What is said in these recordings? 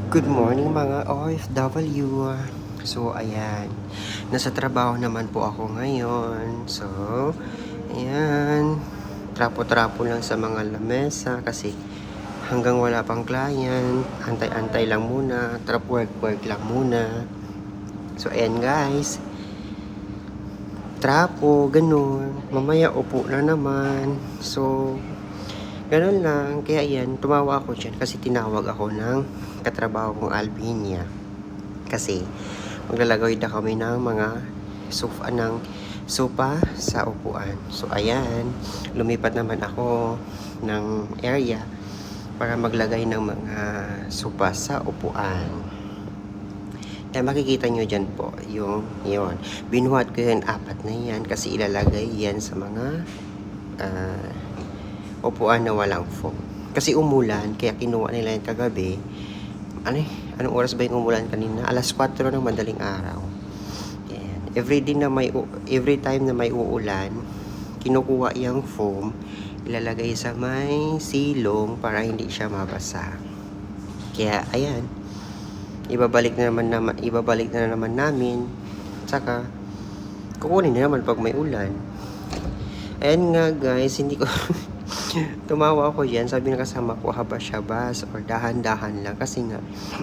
Good morning mga OFW. So, ayan. Nasa trabaho naman po ako ngayon. So, ayan. Trapo-trapo lang sa mga lamesa kasi hanggang wala pang client. Antay-antay lang muna. Trap work lang muna. So, ayan guys. Trapo, ganun. Mamaya upo na naman. So, ganun lang. Kaya yan, tumawa ako dyan kasi tinawag ako ng katrabaho kong Albinia. Kasi maglalagay na kami ng mga sopa sa upuan. So ayan, lumipat naman ako ng area para maglagay ng mga sopa sa upuan. Kaya makikita nyo dyan po yung yon. Binuhat ko yan, 4 na yan kasi ilalagay yan sa mga upuan na walang foam. Kasi umulan, kaya kinuha nila yung kagabi. Anong oras ba yung umulan kanina? Alas 4 ng madaling araw. Yan. Every time na may uulan, kinukuha yung foam, ilalagay sa may silong para hindi siya mabasa. Kaya ayan, ibabalik na naman namin. Saka kukunin na naman pag may ulan. Ayan nga guys, hindi ko tumawa ako dyan. Sabi ng kasama ko, habas-habas or dahan-dahan lang. Kasi nga,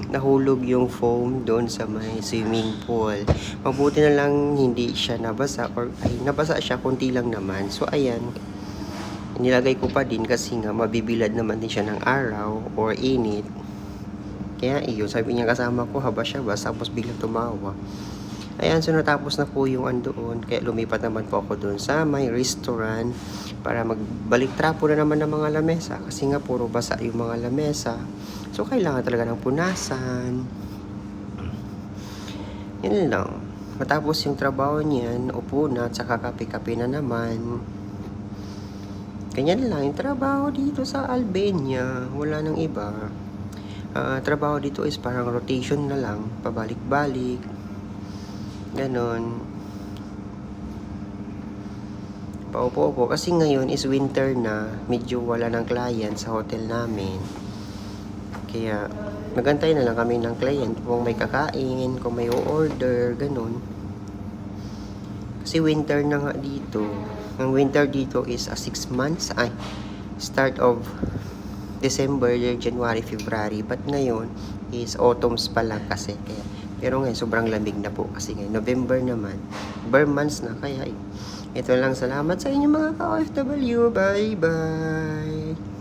nahulog yung foam doon sa may swimming pool. Mabuti na lang hindi siya nabasa. Nabasa siya, konti lang naman. So, ayan. Nilagay ko pa din kasi nga, mabibilad naman din siya ng araw or init. Kaya iyon, sabi niya kasama ko, habas-habas. Tapos biglang tumawa. Ayan, so natapos na po yung andoon. Kaya lumipat naman po ako doon sa may restaurant para magbalik trapo na naman ng mga lamesa. Kasi nga puro basa yung mga lamesa. So kailangan talaga ng punasan. Yun lang. Matapos yung trabaho niyan, upo na at saka kape-kape na naman. Ganyan lang yung trabaho dito sa Albania. Wala nang iba. Trabaho dito is parang rotation na lang. Pabalik-balik. Ganon. Paupo-upo. Kasi ngayon is winter na. Medyo wala ng client sa hotel namin. Kaya magantay na lang kami ng client kung may kakain, kung may order, ganon. Kasi winter na nga dito. Ang winter dito is 6 months. Start of December, January, February. But ngayon is autumns pa lang kasi. Pero ngayon, sobrang lamig na po kasi ngayon, November naman. Bare months na, kaya ito lang. Salamat sa inyo mga ka-OFW. Bye-bye!